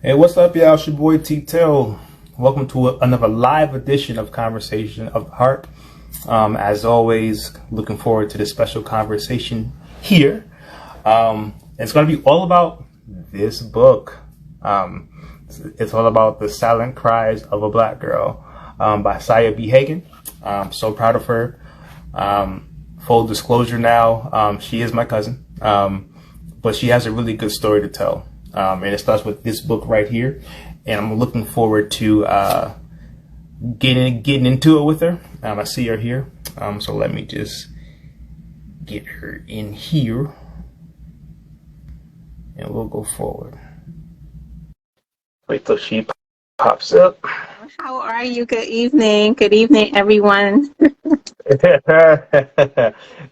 Hey, what's up, y'all? It's your boy T-Tail. Welcome to another live edition of Conversation of the Heart. As always, looking forward to this special conversation here. It's going to be all about this book. It's all about The Silent Cries of a Black Girl by Siah Hagin. I'm so proud of her. Full disclosure now, she is my cousin, but she has a really good story to tell. And it starts with this book right here. And I'm looking forward to getting into it with her. I see her here. So let me just get her in here. And we'll go forward. Wait till she pops up. How are you? Good evening. Good evening, everyone.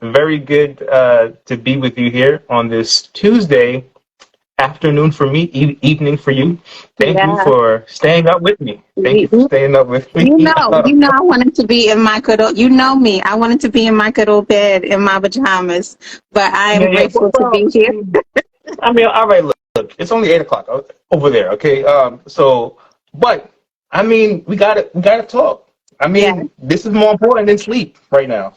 Very good to be with you here on this Tuesday afternoon for me, evening for you. Thank you for staying up with me. Thank you for staying up with me. You know, I wanted to be in my good old, me. I wanted to be in my good old bed in my pajamas, but I am grateful to be here. I mean, all right, look, it's only 8 o'clock over there, okay? But I mean, we gotta talk. I mean, This is more important than sleep right now.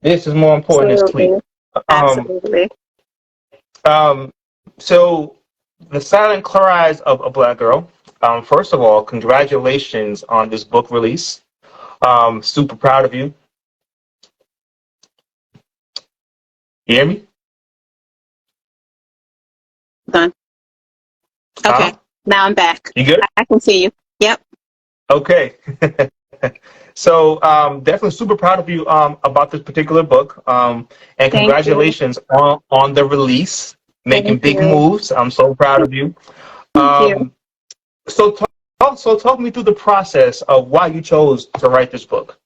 This is more important than sleep. Absolutely. So, The Silent Cries of a Black Girl. First of all, congratulations on this book release. Super proud of you. You hear me? Done. Okay, now I'm back. You good? I can see you. Yep. Okay. So, definitely super proud of you about this particular book. And congratulations on the release. Making big moves. I'm so proud of you. Thank you. So talk me through the process of why you chose to write this book.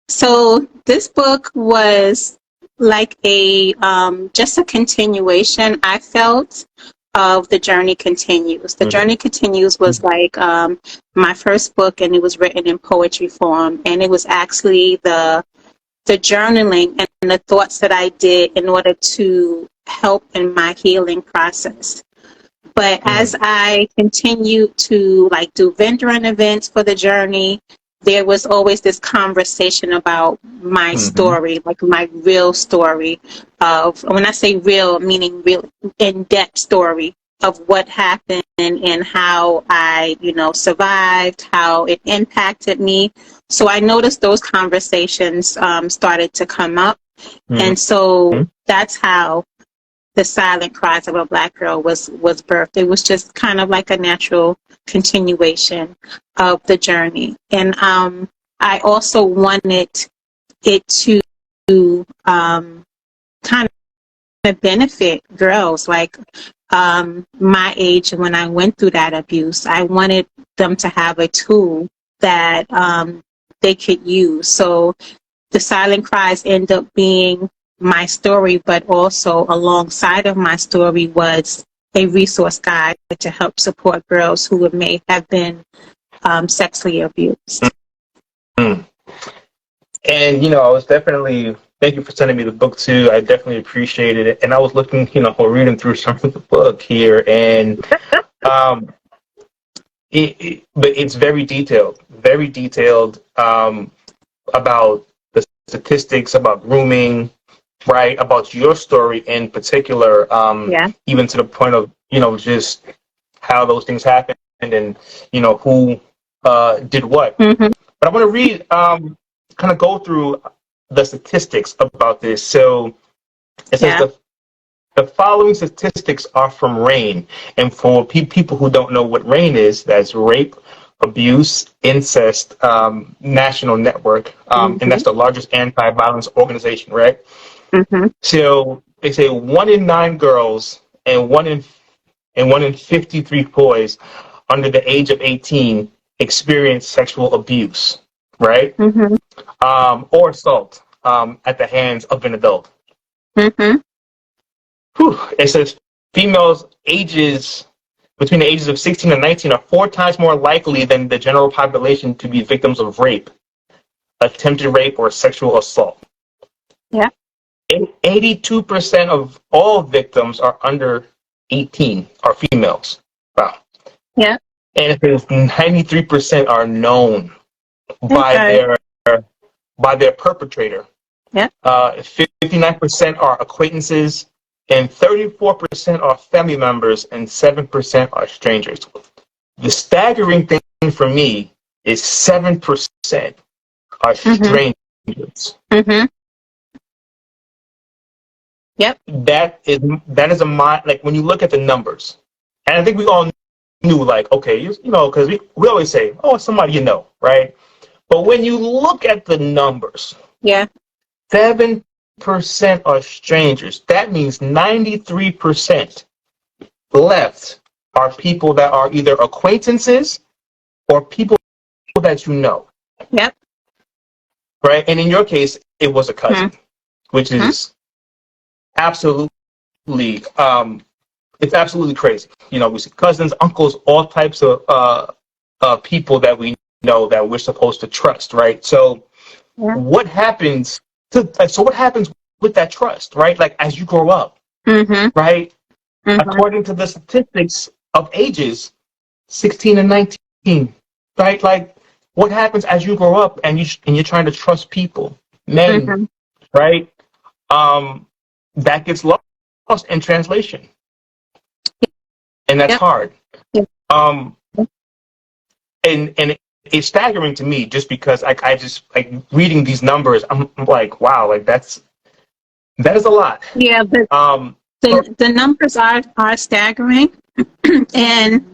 So this book was like just a continuation, I felt, of The Journey Continues. The Journey Continues was like my first book, and it was written in poetry form, and it was actually the journaling and the thoughts that I did in order to help in my healing process. But as I continued to do vendoring events for the journey, there was always this conversation about my story, like my real story of, when I say real, meaning real in-depth story of what happened and how I, survived, how it impacted me. So I noticed those conversations started to come up. And so that's how The Silent Cries of a Black Girl was birthed. It was just kind of like a natural continuation of the journey. And I also wanted it to kind of benefit girls like my age when I went through that abuse. I wanted them to have a tool that they could use. So The Silent Cries end up being my story, but also alongside of my story was a resource guide to help support girls who may have been sexually abused. And, I was definitely, thank you for sending me the book too. I definitely appreciated it. And I was looking, or reading through some of the book here, and but it's very detailed about the statistics, about grooming, right, about your story in particular, even to the point of, just how those things happened and, who did what. But I want to read, kind of go through the statistics about this. So it says the following statistics are from RAINN. And for people who don't know what RAINN is, that's Rape, Abuse, Incest National Network. And that's the largest anti-violence organization, right? So they say 1 in 9 girls and 1 in 53 boys under the age of 18 experience sexual abuse, right? Or assault at the hands of an adult. It says females between the ages of 16 and 19 are 4 times more likely than the general population to be victims of rape, attempted rape, or sexual assault. 82% of all victims are under 18 are females. Yeah. And it says 93% are known by Okay. their perpetrator. Yeah. 59% are acquaintances, and 34% are family members, and 7% are strangers. The staggering thing for me is 7% are strangers. Mm-hmm. Yep. That is a mind, like when you look at the numbers, and I think we all knew, like, okay, you know, because we always say, oh, it's somebody you know, right? But when you look at the numbers, Yeah. 7% are strangers. That means 93% left are people that are either acquaintances or people that you know. Yep. Right? And in your case, it was a cousin, which is absolutely, it's absolutely crazy. You know, we see cousins, uncles, all types of people that we know that we're supposed to trust, right? So what happens what happens with that trust, right? Like as you grow up, right? According to the statistics of ages 16 and 19, right? Like what happens as you grow up and you're trying to trust people, men, right? That gets lost in translation, and that's hard. And it's staggering to me just because I just like reading these numbers. I'm like, wow, like that is a lot. Yeah, but the numbers are staggering, and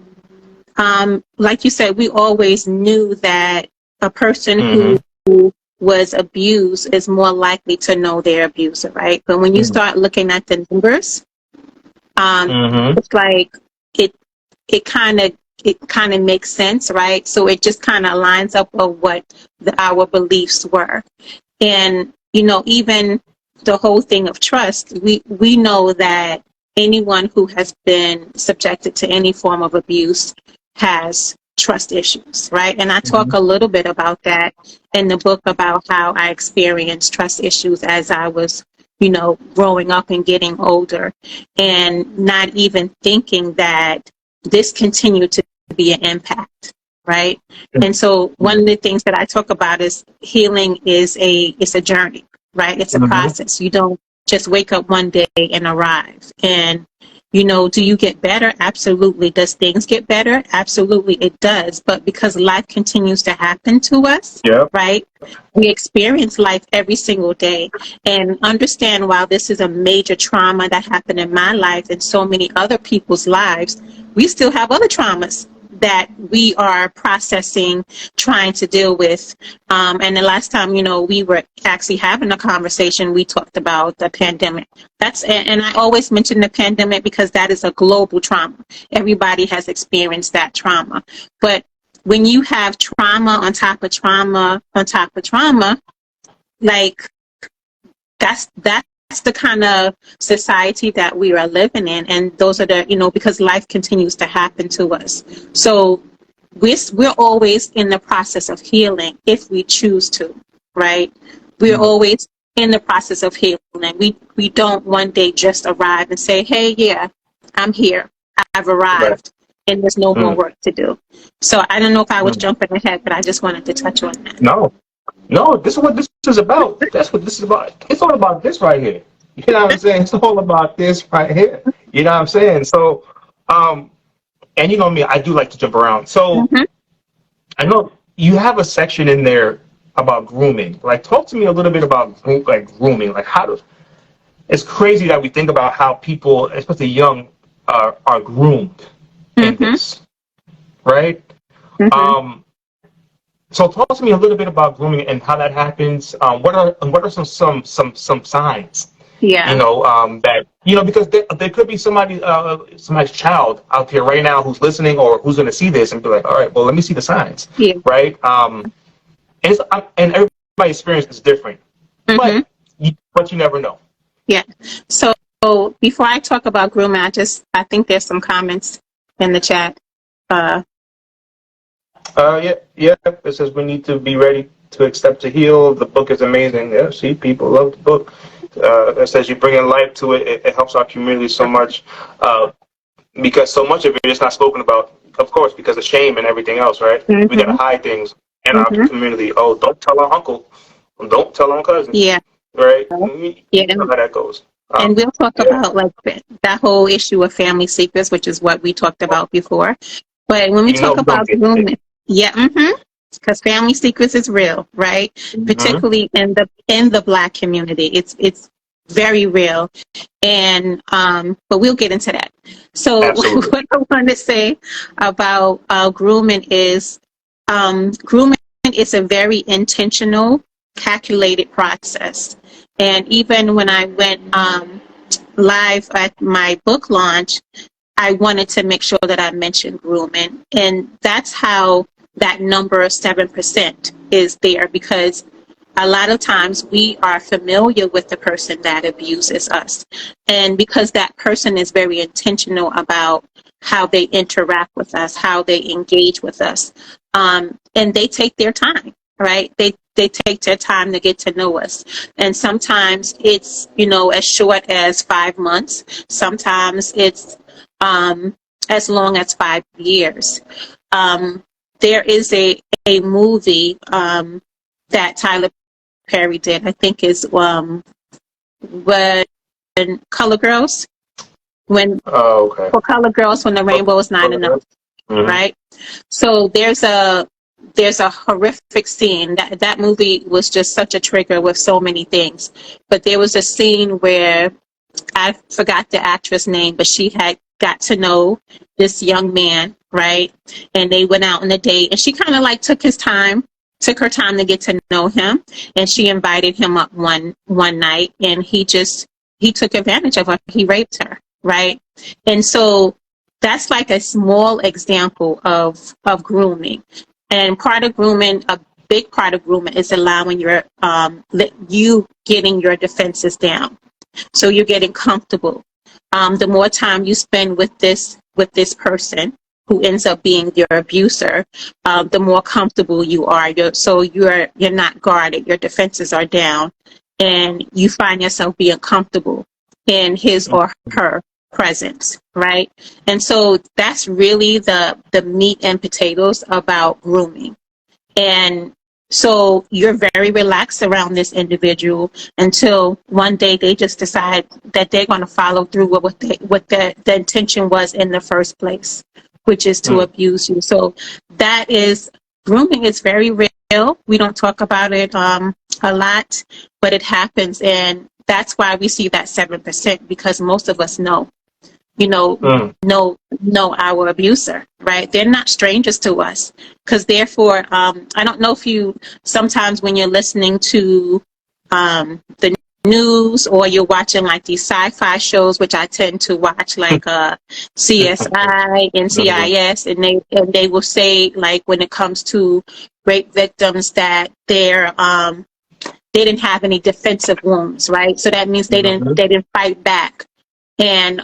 like you said, we always knew that a person who was abused is more likely to know their abuser, right? But when you start looking at the numbers, it's like it kind of makes sense, right? So it just kind of lines up with what our beliefs were. And, you know, even the whole thing of trust, we know that anyone who has been subjected to any form of abuse has trust issues, right? And I talk a little bit about that in the book about how I experienced trust issues as I was, you know, growing up and getting older, and not even thinking that this continued to be an impact, right? And so one of the things that I talk about is healing is a journey, right? It's a process. You don't just wake up one day and arrive. And, you know, do you get better? Absolutely. Does things get better? Absolutely, it does. But because life continues to happen to us, right? We experience life every single day, and understand while this is a major trauma that happened in my life and so many other people's lives, we still have other traumas that we are processing, trying to deal with. And the last time, you know, we were actually having a conversation, we talked about the pandemic. And I always mention the pandemic because that is a global trauma. Everybody has experienced that trauma. But when you have trauma on top of trauma on top of trauma, like that's the kind of society that we are living in. And those are the, you know, because life continues to happen to us. So we're always in the process of healing if we choose to, right? We're always in the process of healing. We don't one day just arrive and say, hey, yeah, I'm here. I've arrived. And there's no more work to do. So I don't know if I was jumping ahead, but I just wanted to touch on that. No, this is what this is about. That's what this is about. It's all about this right here. You know what I'm saying? It's all about this right here. You know what I'm saying? So, and you know me, I do like to jump around. So, I know you have a section in there about grooming. Like, talk to me a little bit about grooming. Like, it's crazy that we think about how people, especially young, are groomed in this, right? So talk to me a little bit about grooming and how that happens. What are some signs? Yeah. You know, that, you know, because there could be somebody's child out there right now who's listening or who's going to see this and be like, all right, well, let me see the signs, right? And everybody's experience is different, but you never know. Yeah. So before I talk about grooming, I think there's some comments in the chat. Yeah. It says we need to be ready to accept to heal. The book is amazing. Yeah, see, people love the book. It says you bring in life to it. It helps our community so much because so much of it is not spoken about. of course, because of shame and everything else, right? We gotta hide things in our community. Oh, don't tell our uncle. Don't tell our cousin. Yeah. Right? Yeah. You know how that goes. And we'll talk about like that whole issue of family secrets, which is what we talked about before. But when we talk about grooming, because family secrets is real, right? Particularly in the Black community, it's very real. And but we'll get into that. So what I want to say about grooming is a very intentional, calculated process. And even when I went live at my book launch, I wanted to make sure that I mentioned grooming. And that's how that number of 7% is there, because a lot of times we are familiar with the person that abuses us. And because that person is very intentional about how they interact with us, how they engage with us, and they take their time, right? They take their time to get to know us. And sometimes it's, as short as 5 months. Sometimes it's as long as 5 years. There is a movie that Tyler Perry did, I think is when Color Girls. For Color Girls, when the rainbow is not enough, right? So there's a horrific scene. That movie was just such a trigger with so many things. But there was a scene where I forgot the actress name, but she had got to know this young man, right? And they went out on a date, and she kind of like took her time to get to know him, and she invited him up one night, and he took advantage of her. He raped her, right? And so that's like a small example of grooming. And a big part of grooming is allowing you getting your defenses down. So you're getting comfortable. The more time you spend with this person who ends up being your abuser, the more comfortable you are. You're not guarded. Your defenses are down, and you find yourself being comfortable in his or her presence, right? And so that's really the meat and potatoes about grooming. And so you're very relaxed around this individual until one day they just decide that they're going to follow through with what the intention was in the first place, which is to abuse you. So grooming is very real. We don't talk about it a lot, but it happens. And that's why we see that 7%, because most of us know our abuser, right? They're not strangers to us, because therefore, I don't know if sometimes when you're listening to the news or you're watching like these sci-fi shows, which I tend to watch, like CSI and CIS, and they will say, like, when it comes to rape victims, that they didn't have any defensive wounds, right? So that means they didn't fight back. And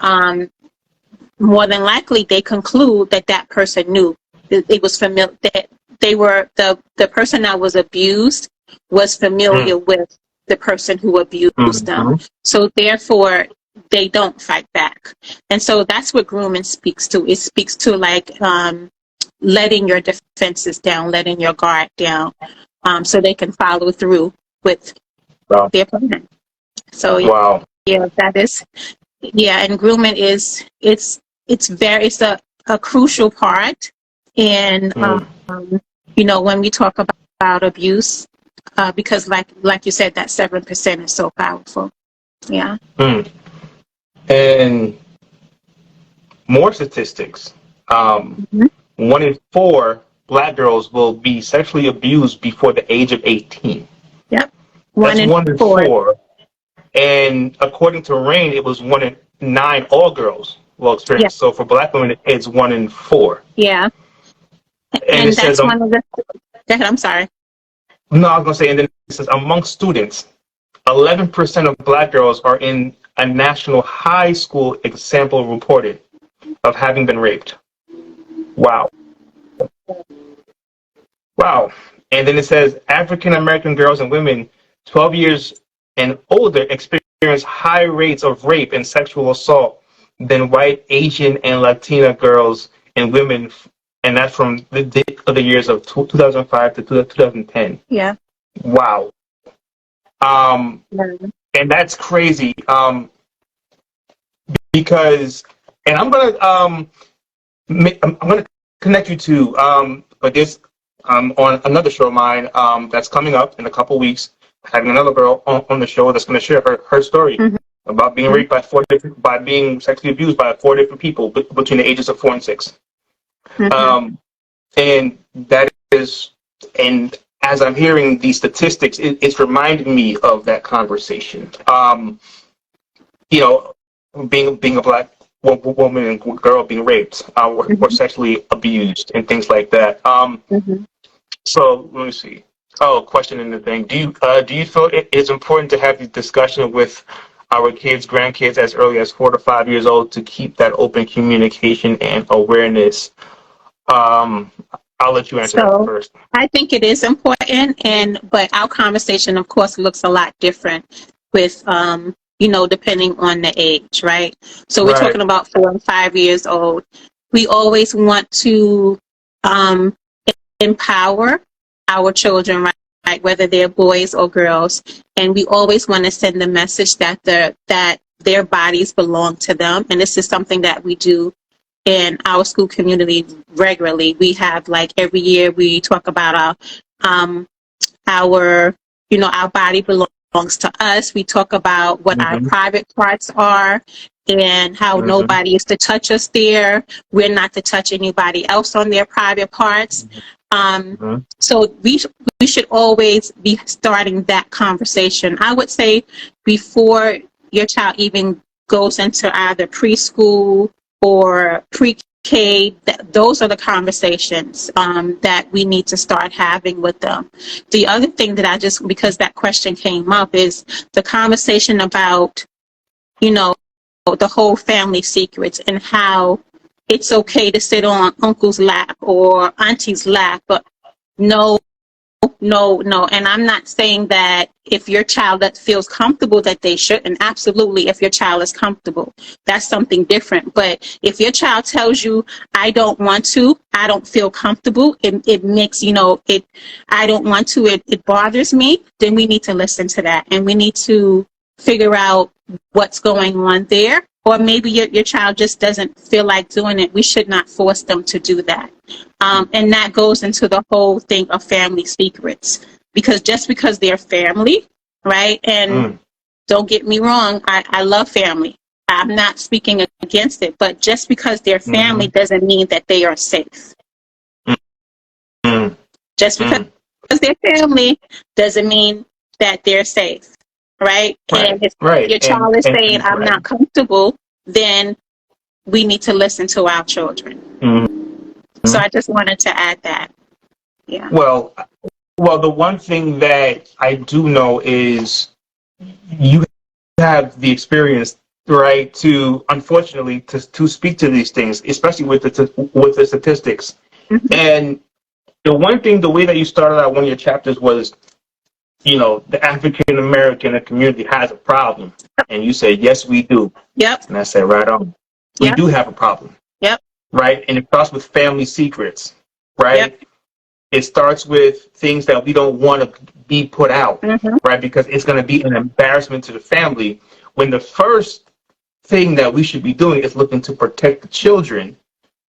more than likely, they conclude that person knew. It was familiar, that the person that was abused was familiar with the person who abused them. So therefore, they don't fight back. And so that's what grooming speaks to. It speaks to like letting your defenses down, letting your guard down, so they can follow through with their plan. So that is, and grooming is it's a crucial part. And when we talk about abuse, because like you said, that 7% is so powerful. Yeah. And more statistics. 1 in 4 Black girls will be sexually abused before the age of 18. Yep. That's 1 in 4. And according to RAINN, it was 1 in 9 all girls will experience. Yeah. So for Black women, it's 1 in 4. Yeah. And that's says, one of the. Go ahead, I'm sorry. No, I was going to say, and then it says, among students, 11% of Black girls are in a national high school example reported of having been raped. Wow. And then it says, African American girls and women 12 years and older experience high rates of rape and sexual assault than white, Asian, and Latina girls and women and that's from the years of 2005 to 2010. Yeah. Wow. And that's crazy. Because, and I'm gonna connect you to, but there's on another show of mine that's coming up in a couple weeks, having another girl on the show that's going to share her story about being raped by being sexually abused by 4 different people between the ages of 4 and 6. And that is, and as I'm hearing these statistics, it's reminding me of that conversation. You know, being a black woman and girl being raped or sexually abused and things like that. So let me see. Oh, question in the thing. Do you feel it is important to have the discussion with our kids, grandkids as early as 4 to 5 years old to keep that open communication and awareness? I'll let you answer that first. I think it is important, but our conversation, of course, looks a lot different with, you know, depending on the age, right? So we're talking about 4 and 5 years old. We always want to empower our children, right? Whether they're boys or girls, and we always want to send the message that their bodies belong to them, and this is something that we do in our school community regularly. We have, like, every year we talk about our you know, our body belongs to us. We talk about what our private parts are and how nobody is to touch us there. We're not to touch anybody else on their private parts. So we should always be starting that conversation. I would say before your child even goes into either preschool or pre-K, those are the conversations that we need to start having with them. The other thing that because that question came up, is the conversation about, you know, the whole family secrets and how it's okay to sit on uncle's lap or auntie's lap, but no. And I'm not saying that if your child that feels comfortable that they shouldn't. Absolutely, if your child is comfortable, that's something different. But if your child tells you, I don't want to, I don't feel comfortable, it makes, you know, I don't want to, it bothers me, then we need to listen to that. And we need to figure out what's going on there. Or maybe your child just doesn't feel like doing it. We should not force them to do that. And that goes into the whole thing of family secrets. Because just because they're family, right? And don't get me wrong, I love family. I'm not speaking against it. But just because they're family doesn't mean that they are safe. Just because they're family doesn't mean that they're safe. Right? And if your child is saying, I'm not comfortable, then we need to listen to our children. So I just wanted to add that. Yeah. Well, the one thing that I do know is you have the experience, right, to, unfortunately, to speak to these things, especially with the statistics. And the one thing, the way that you started out one of your chapters was, you know, the African American community has a problem. And you say, yes, we do. Yep. And I said, right on. We do have a problem. Yep. Right? And it starts with family secrets. Right? Yep. It starts with things that we don't want to be put out. Right? Because it's going to be an embarrassment to the family. When the first thing that we should be doing is looking to protect the children.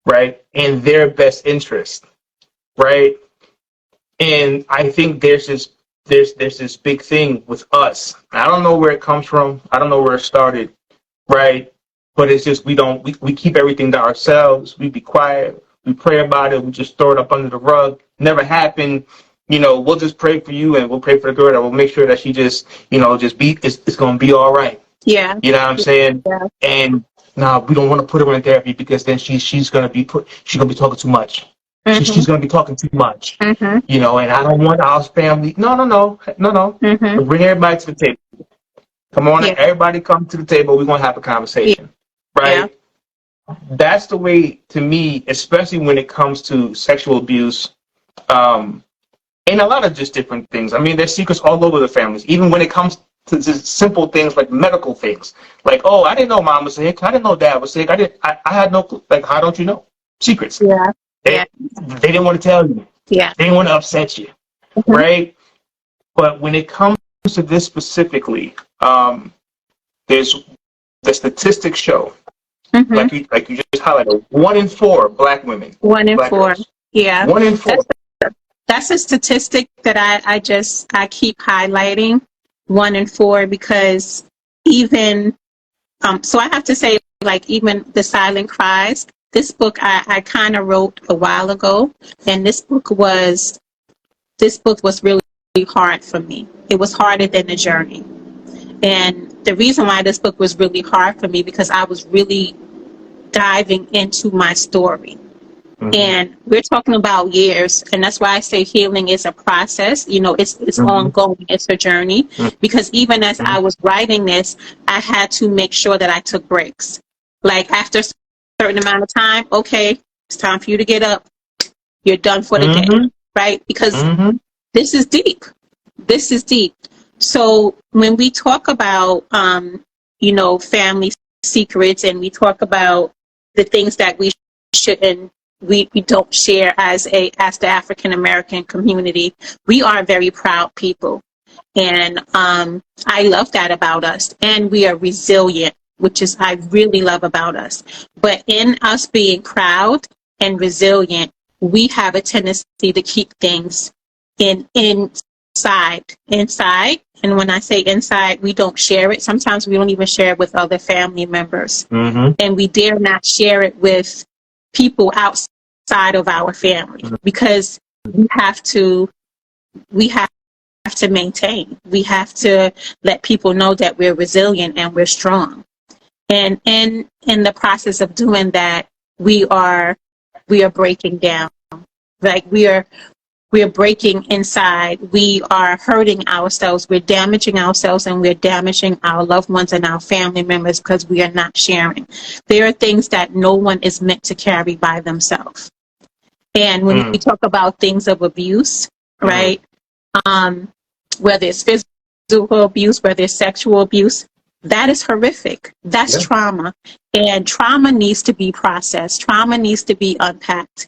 Right? In their best interest. Right? And I think there's this big thing with us. I don't know where it comes from. I don't know where it started, right? But it's just we keep everything to ourselves. We be quiet. We pray about it. We just throw it up under the rug. Never happened. You know, we'll just pray for you and we'll pray for the girl and we'll make sure that she just, you know, it's going to be all right. Yeah. You know what I'm saying? Yeah. And we don't want to put her in therapy because then she's going to be talking too much. She's going to be talking too much, you know, and I don't want our family. No. Bring everybody to the table. Come on, everybody come to the table. We're going to have a conversation, right? Yeah. That's the way, to me, especially when it comes to sexual abuse and a lot of just different things. I mean, there's secrets all over the families, even when it comes to just simple things like medical things. Like, oh, I didn't know mom was sick. I didn't know dad was sick. I had no clue. Like, how don't you know? Secrets. Yeah. Yeah. They didn't want to tell you. Yeah. They didn't want to upset you, right? But when it comes to this specifically, there's the statistics show, like you just highlighted, 1 in 4 Black women, 1 in Black 4. girls. Yeah. 1 in 4. That's a statistic that I keep highlighting, 1 in 4, because even so I have to say, like, even the Silent Cries, this book I kind of wrote a while ago, and this book was really hard for me. It was harder than The Journey. And the reason why this book was really hard for me, because I was really diving into my story. And we're talking about years, and that's why I say healing is a process. You know, it's ongoing. It's a journey. Because even as I was writing this, I had to make sure that I took breaks. Like, after a certain amount of time, okay, it's time for you to get up. You're done for the day, right? Because this is deep. This is deep. So when we talk about, you know, family secrets, and we talk about the things that we shouldn't, we don't share as the African American community, we are very proud people. And I love that about us. And we are resilient, which is I really love about us. But in us being proud and resilient, we have a tendency to keep things inside. And when I say inside, we don't share it. Sometimes we don't even share it with other family members. And we dare not share it with people outside of our family, because we have to maintain. We have to let people know that we're resilient and we're strong. And in the process of doing that, we are breaking down. Like, we are breaking inside. We are hurting ourselves. We're damaging ourselves, and we're damaging our loved ones and our family members because we are not sharing. There are things that no one is meant to carry by themselves. And when we talk about things of abuse, right? Whether it's physical abuse, whether it's sexual abuse, that is horrific. That's trauma. And trauma needs to be processed. Trauma needs to be unpacked.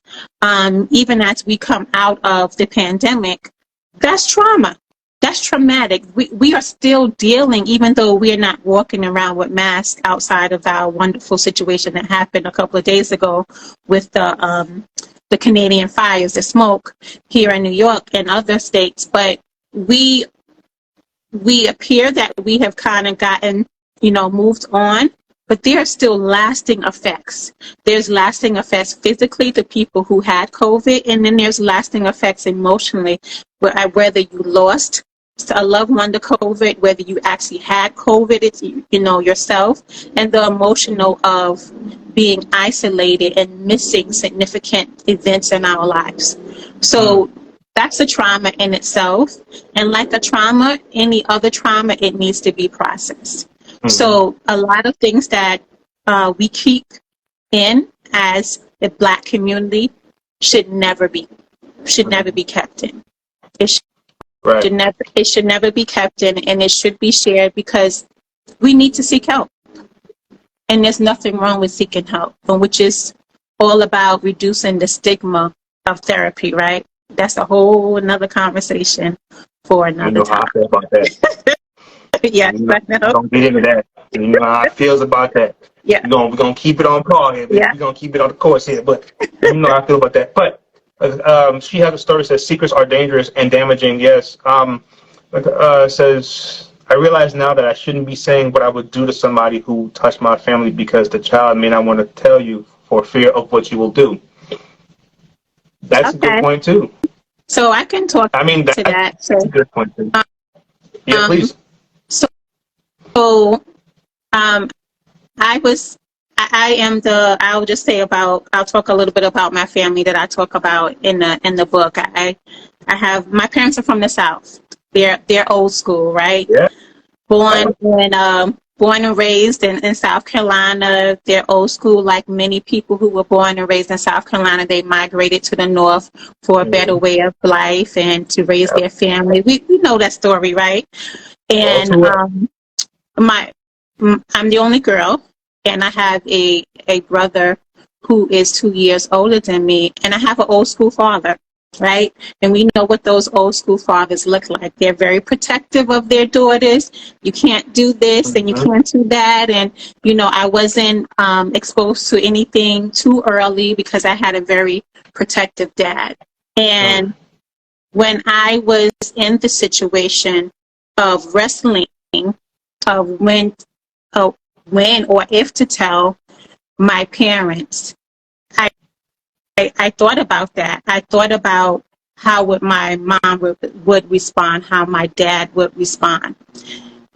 Even as we come out of the pandemic, that's trauma. That's traumatic. We are still dealing, even though we are not walking around with masks outside of our wonderful situation that happened a couple of days ago with the Canadian fires, the smoke here in New York and other states. But we appear that we have kind of gotten, you know, moved on, but there are still lasting effects. There's lasting effects physically to people who had COVID, and then there's lasting effects emotionally, whether you lost a loved one to COVID, whether you actually had COVID, it's, you know, yourself, and the emotional of being isolated and missing significant events in our lives. So that's a trauma in itself. And like a trauma, any other trauma, it needs to be processed. So a lot of things that we keep in as the Black community should never be kept in. It should never be kept in, and it should be shared, because we need to seek help. And there's nothing wrong with seeking help, which is all about reducing the stigma of therapy, right? That's a whole another conversation for another time. How I feel about that. Yes, I know. Don't get into that. You know how I feel about that. Yeah. We're gonna keep it on par here. Yeah. We're gonna keep it on the course here, but you know how I feel about that. But she has a story that says secrets are dangerous and damaging. Yes. Says, I realize now that I shouldn't be saying what I would do to somebody who touched my family, because the child may not want to tell you for fear of what you will do. That's a good point too. So I can talk to that. That's a good point too. Yeah, please. So I'll just say I'll talk a little bit about my family that I talk about in the book. I have, my parents are from the South. They're old school, right? Yeah. Born and raised in South Carolina. They're old school, like many people who were born and raised in South Carolina. They migrated to the North for a better way of life and to raise their family. We know that story, right? And I'm the only girl, and I have a brother who is 2 years older than me, and I have an old school father, right? And we know what those old school fathers look like. They're very protective of their daughters. You can't do this and you can't do that. And, you know, I wasn't exposed to anything too early because I had a very protective dad. And when I was in the situation of wrestling, of when or if to tell my parents, I thought about that. I thought about how would my mom would respond, how my dad would respond.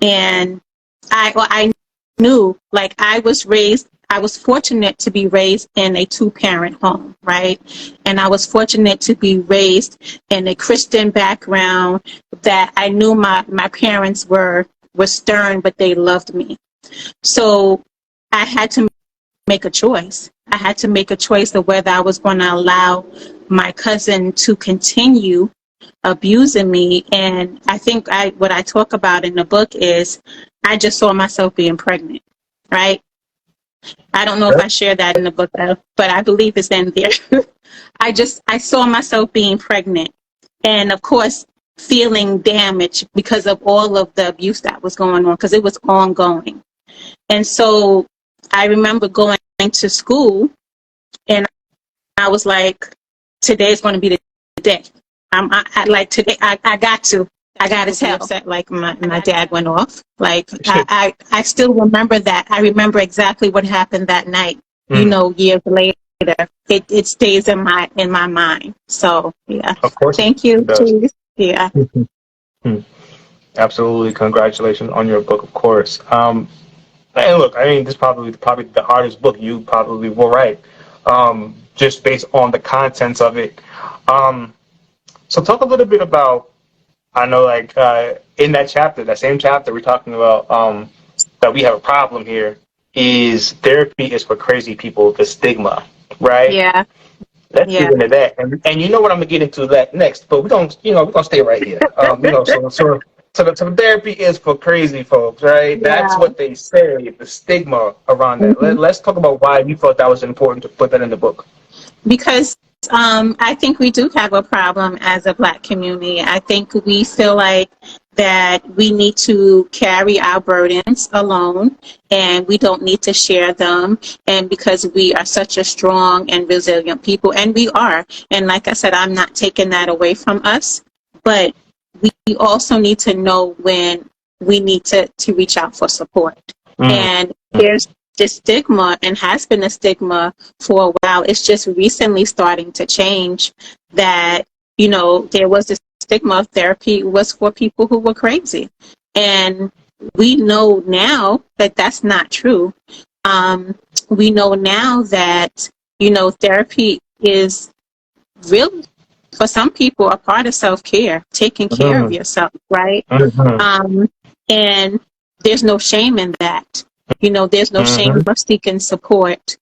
And I knew, like, I was fortunate to be raised in a 2-parent home, right? And I was fortunate to be raised in a Christian background that I knew my parents were stern, but they loved me. So I had to make a choice. I had to make a choice of whether I was going to allow my cousin to continue abusing me. And I think what I talk about in the book is I just saw myself being pregnant, right? I don't know if I shared that in the book, but I believe it's in there. I saw myself being pregnant. And of course, feeling damaged because of all of the abuse that was going on, because it was ongoing. And so I remember going to school and I was like, today's going to be the day. I got to tell. Upset, like my dad went off. Like I still remember that. I remember exactly what happened that night. You know, years later, it stays in my mind. So yeah. Of course. Thank you. Please. Yeah. Absolutely. Congratulations on your book, of course. And look, I mean, this is probably the hardest book you probably will write, just based on the contents of it. So talk a little bit about, I know, like, in that same chapter, we're talking about that we have a problem here, is therapy is for crazy people, the stigma, right? Yeah. Let's get into that. And you know what, I'm going to get into that next, but we're going to stay right here. So the therapy is for crazy folks, right? Yeah. That's what they say, the stigma around that. Let's talk about why you thought that was important to put that in the book. Because I think we do have a problem as a Black community. I think we feel like that we need to carry our burdens alone and we don't need to share them. And because we are such a strong and resilient people, and we are, and like I said, I'm not taking that away from us, but we also need to know when we need to reach out for support. And there's this stigma, and has been a stigma for a while. It's just recently starting to change that, you know, there was this stigma of therapy was for people who were crazy. And we know now that that's not true. We know now that, you know, therapy is really, for some people, a part of self-care, taking care of yourself, right? And there's no shame in that. You know, there's no shame of seeking support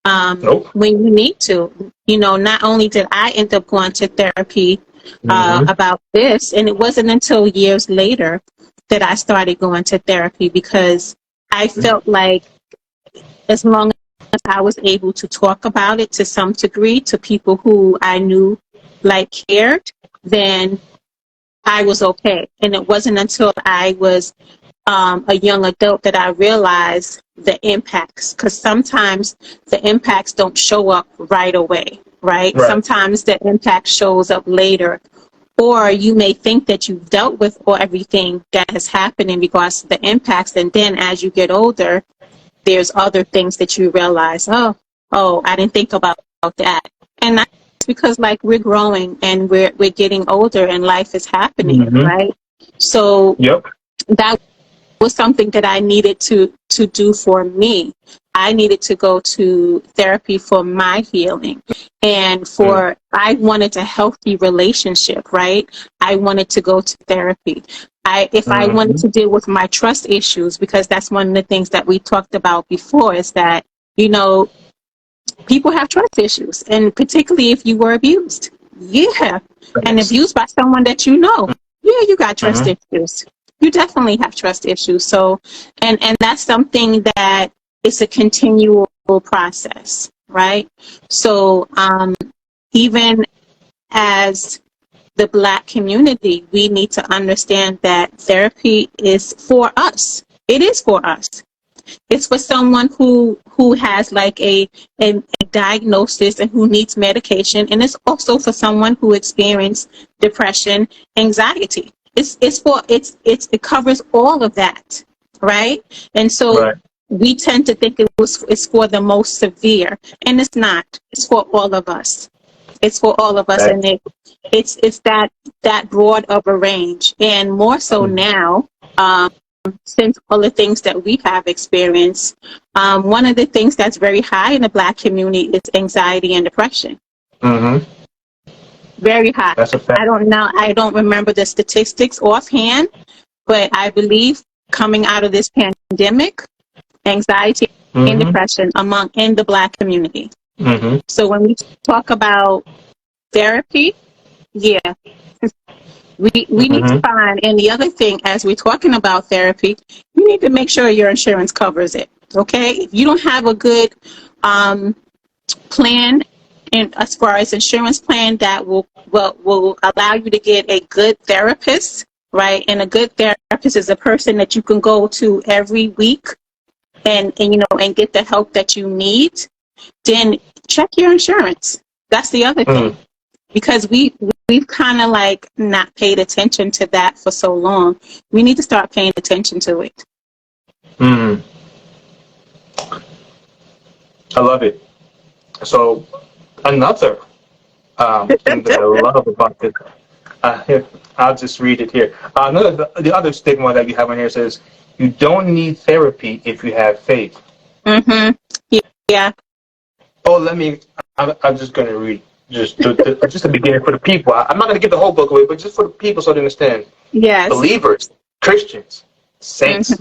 when you need to. You know, not only did I end up going to therapy about this, and it wasn't until years later that I started going to therapy, because I felt like as long as I was able to talk about it to some degree to people who I knew like cared, then I was okay. And it wasn't until I was a young adult that I realized the impacts, because sometimes the impacts don't show up right away, right? Sometimes the impact shows up later, or you may think that you've dealt with everything that has happened in regards to the impacts, and then as you get older, there's other things that you realize, oh, I didn't think about that. And that's because, like, we're growing and we're getting older and life is happening, right? So that was something that I needed to do for me. I needed to go to therapy for my healing, and I wanted a healthy relationship, right? I wanted to go to therapy. If I wanted to deal with my trust issues, because that's one of the things that we talked about before, is that, you know, people have trust issues, and particularly if you were abused. And abused by someone that you know. You got trust issues. You definitely have trust issues. So, and that's something that is a continual process. right? So even as the Black community, we need to understand that therapy is for us. It is for us. It's for someone who has like a diagnosis and who needs medication, and it's also for someone who experienced depression, anxiety. It covers all of that, right? And so Right. we tend to think it's for the most severe, and it's not. It's for all of us. It's for all of us, Right. and it's that broad of a range, and more so now. Since all the things that we have experienced, one of the things that's very high in the Black community is anxiety and depression. Mm-hmm. Very high. That's a fact. I don't know. I don't remember the statistics offhand, but I believe coming out of this pandemic, anxiety and depression in the Black community. Mm-hmm. So when we talk about therapy, yeah. We need to find, and the other thing, as we're talking about therapy, you need to make sure your insurance covers it. Okay, if you don't have a good plan, and as far as insurance plan that will allow you to get a good therapist, right? And a good therapist is a person that you can go to every week, and get the help that you need. Then check your insurance. That's the other thing. Because we've kind of like not paid attention to that for so long. We need to start paying attention to it. I love it. So another thing that I love about this, here, I'll just read it here. The other stigma that you have on here says, you don't need therapy if you have faith. Yeah. Oh, I'm just going to read just the beginning for the people. I'm not going to give the whole book away, but just for the people so they understand. Yes. Believers, Christians, saints.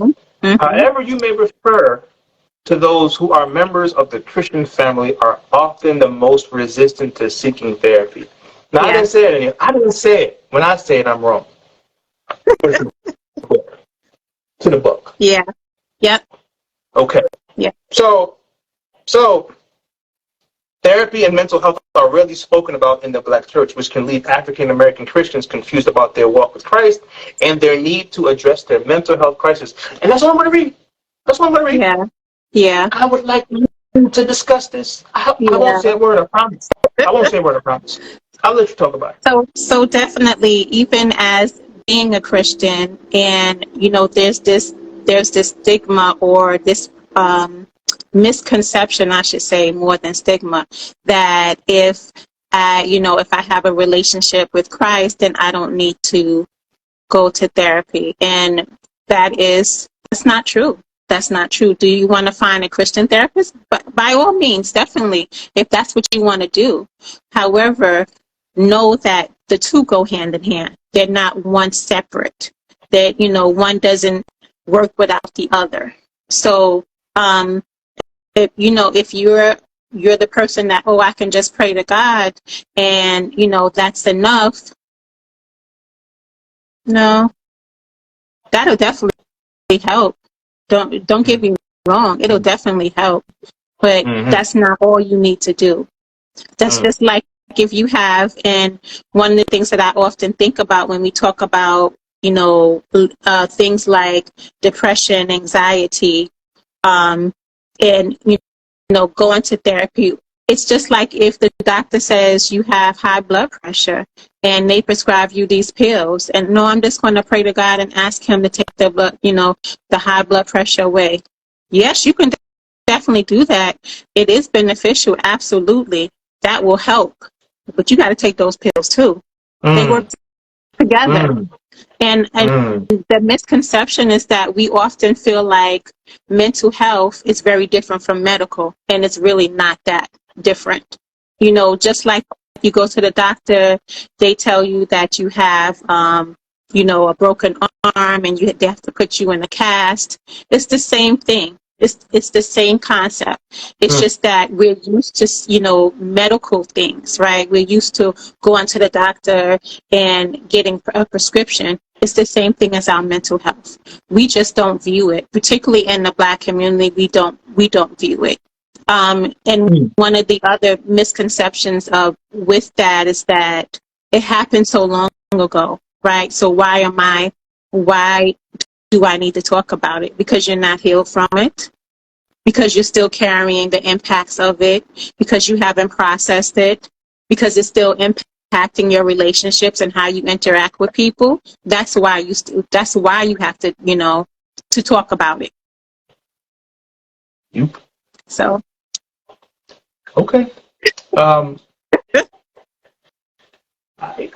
However you may refer to those who are members of the Christian family are often the most resistant to seeking therapy. Now, I didn't say it. I didn't say it. When I say it, I'm wrong. To the book. Yeah. Yep. Okay. Yeah. So therapy and mental health are rarely spoken about in the Black church, which can leave African American Christians confused about their walk with Christ and their need to address their mental health crisis. And that's what I'm going to read. Yeah. Yeah. I would like you to discuss this. I won't say a word, I promise. I'll let you talk about it. So definitely, even as being a Christian, and there's this stigma, or this misconception, I should say, more than stigma, that if I have a relationship with Christ, then I don't need to go to therapy. And that's not true. That's not true. Do you want to find a Christian therapist? But by all means, definitely, if that's what you want to do. However, know that the two go hand in hand. They're not one separate. That, one doesn't work without the other. So, if you're the person that, I can just pray to God and, that's enough. No, that'll definitely help. Don't get me wrong. It'll definitely help, but that's not all you need to do. That's just like if you have, and one of the things that I often think about when we talk about, things like depression, anxiety, and, going to therapy. It's just like if the doctor says you have high blood pressure and they prescribe you these pills, and no, I'm just going to pray to God and ask him to take the high blood pressure away. Yes, you can definitely do that. It is beneficial. Absolutely. That will help. But you got to take those pills too. They work together. And the misconception is that we often feel like mental health is very different from medical, and it's really not that different. Just like you go to the doctor, they tell you that you have, a broken arm and they have to put you in a cast. It's the same thing. It's the same concept. It's just that we're used to, medical things, right? We're used to going to the doctor and getting a prescription. It's the same thing as our mental health. We just don't view it, particularly in the Black community. We don't view it And one of the other misconceptions of with that is that it happened so long ago, right? So why do I need to talk about it? Because you're not healed from it, because you're still carrying the impacts of it, because you haven't processed it, because it's still impacting your relationships and how you interact with people. That's why you have to, to talk about it. Yep. So. Okay.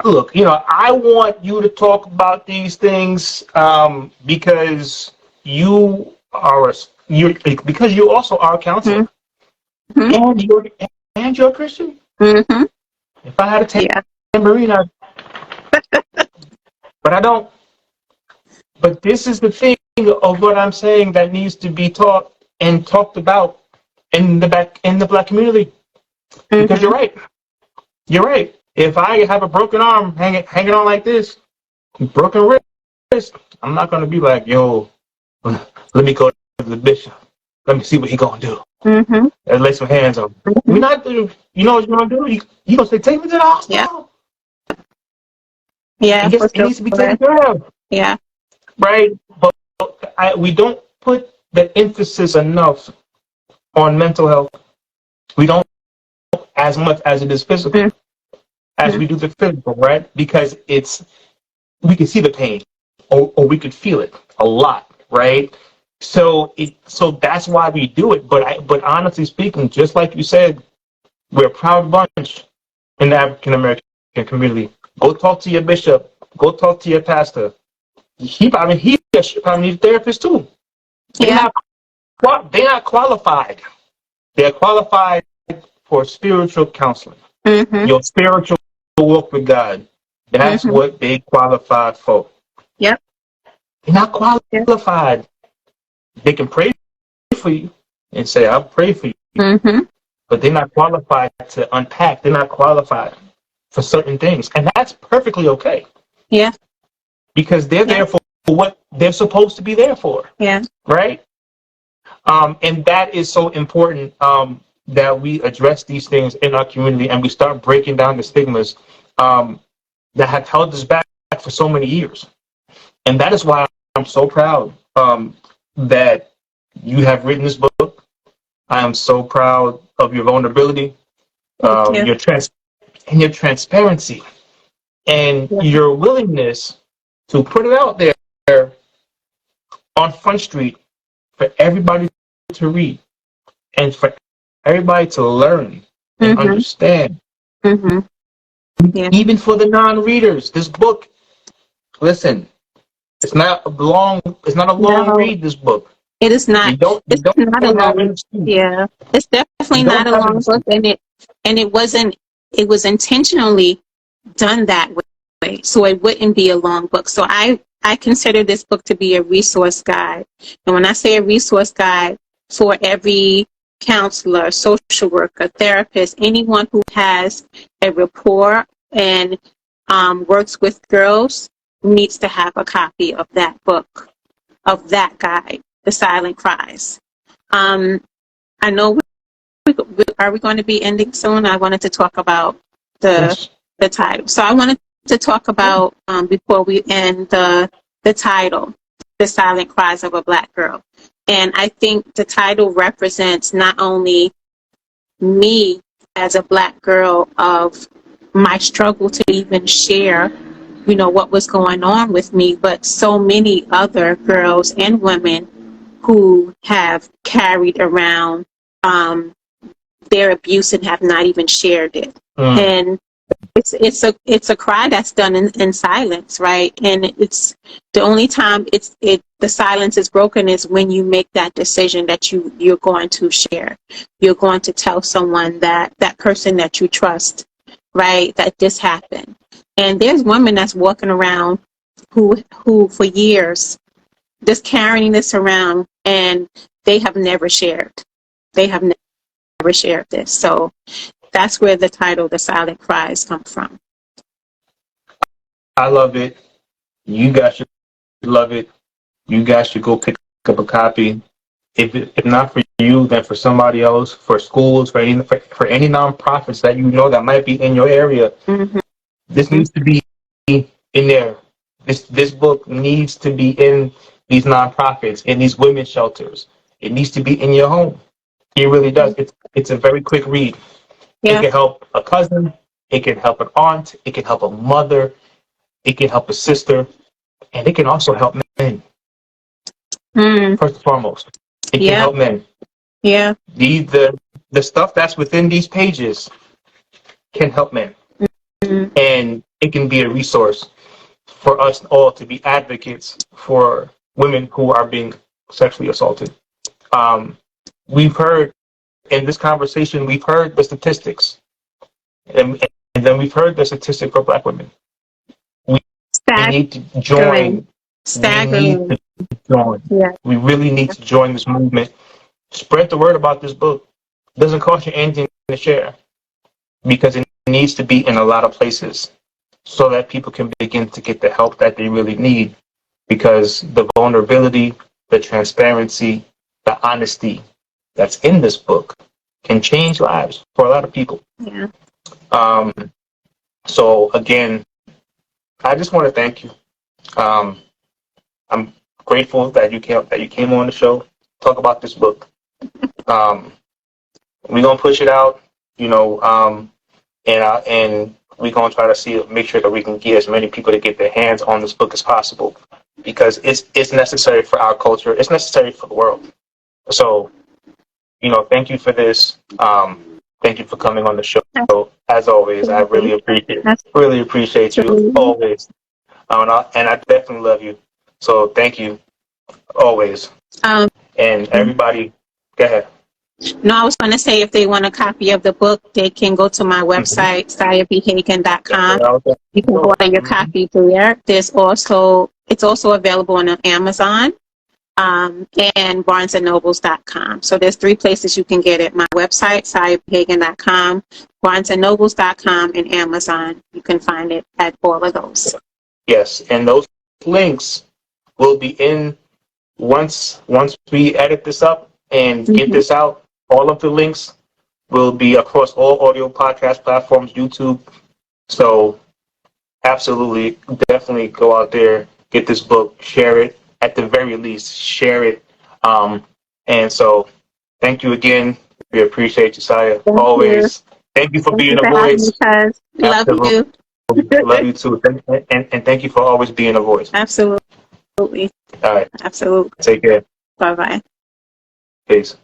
Look, I want you to talk about these things because you because you also are a counselor, Mm-hmm. and you're a Christian. Mm-hmm. If I had a tambourine, but I don't. But this is the thing of what I'm saying that needs to be taught and talked about in the black community. Because you're right. You're right. If I have a broken arm hanging on like this, broken wrist, I'm not gonna be like, yo, let me go to the bishop. Let me see what he gonna do. Mm-hmm. And lay some hands on him. We're not. You know what you're gonna do? You gonna say, take me to the hospital. Yeah. It needs to be taken care of. Yeah. Right. But we don't put the emphasis enough on mental health. We don't as much as it is physical as we do the physical, right? Because we can see the pain or we could feel it a lot, right? So that's why we do it. But honestly speaking, just like you said, we're a proud bunch in the African American community. Go talk to your bishop. Go talk to your pastor. She probably needs a therapist too. They're not qualified. They're qualified for spiritual counseling. Your spiritual walk with God. That's what they qualified for. Yep. They're not qualified. They can pray for you and say, I'll pray for you. But they're not qualified to unpack. They're not qualified for certain things. And that's perfectly okay. Yeah. Because they're there for what they're supposed to be there for. Yeah. Right? And that is so important that we address these things in our community and we start breaking down the stigmas that have held us back for so many years. And that is why I'm so proud that you have written this book. I am so proud of your vulnerability, your transparency, and your willingness to put it out there on Front Street for everybody to read and for everybody to learn and understand. Even for the non-readers, this book, listen, it's not a long read, this book. It is not. It's not a long. Yeah, it's definitely not a long book, and it was intentionally done that way, so it wouldn't be a long book. So I consider this book to be a resource guide, and when I say a resource guide for every counselor, social worker, therapist, anyone who has a rapport and works with girls needs to have a copy of that book, of that guide, The Silent Cries. I know are we going to be ending soon? I wanted to talk about the title. So I wanted to talk about before we end the title, The Silent Cries of a Black Girl. And I think the title represents not only me as a Black girl of my struggle to even share, what was going on with me, but so many other girls and women who have carried around their abuse and have not even shared it. And it's a cry that's done in silence, right? And it's the only time the silence is broken is when you make that decision that you're going to share. You're going to tell someone that person that you trust, right, that this happened. And there's women that's walking around who for years just carrying this around and they have never shared. They have never shared this. So that's where the title, The Silent Cries, come from. I love it. You guys should love it. You guys should go pick up a copy. if not for you, then for somebody else, for schools, for any nonprofits that you know that might be in your area. Mm-hmm. This needs to be in there. This book needs to be in these nonprofits, in these women's shelters. It needs to be in your home. It really does. It's a very quick read. Yeah. It can help a cousin. It can help an aunt. It can help a mother. It can help a sister. And it can also help men. First and foremost, it can help men. Yeah. The stuff that's within these pages can help men. And it can be a resource for us all to be advocates for women who are being sexually assaulted. We've heard in this conversation, we've heard the statistics. And then we've heard the statistic for Black women. We need to join. Staggering. We need to join. Yeah. We really need to join this movement. Spread the word about this book. It doesn't cost you anything to share because it needs to be in a lot of places so that people can begin to get the help that they really need, because the vulnerability, the transparency, the honesty that's in this book can change lives for a lot of people. Yeah. So again, I just want to thank you. I'm grateful that you came on the show, talk about this book. We're gonna push it out, and we're gonna try to make sure that we can get as many people to get their hands on this book as possible, because it's necessary for our culture. It's necessary for the world. So, thank you for this. Thank you for coming on the show. As always, I really appreciate you always. And I definitely love you. So thank you always. And everybody, go ahead. No, I was going to say, if they want a copy of the book, they can go to my website, siahbhagin.com. You can order your copy there. It's also available on Amazon and barnesandnobles.com. So there's 3 places you can get it. My website, siahbhagin.com, barnesandnobles.com, and Amazon. You can find it at all of those. Yes, and those links will be in once we edit this up and get this out. All of the links will be across all audio podcast platforms, YouTube. So absolutely, definitely go out there, get this book, share it. At the very least, share it. And so thank you again. We appreciate you, Siah. Always. Thank you for being a voice. Love you. Love you too. And thank you for always being a voice. Absolutely. All right. Absolutely. Take care. Bye-bye. Peace.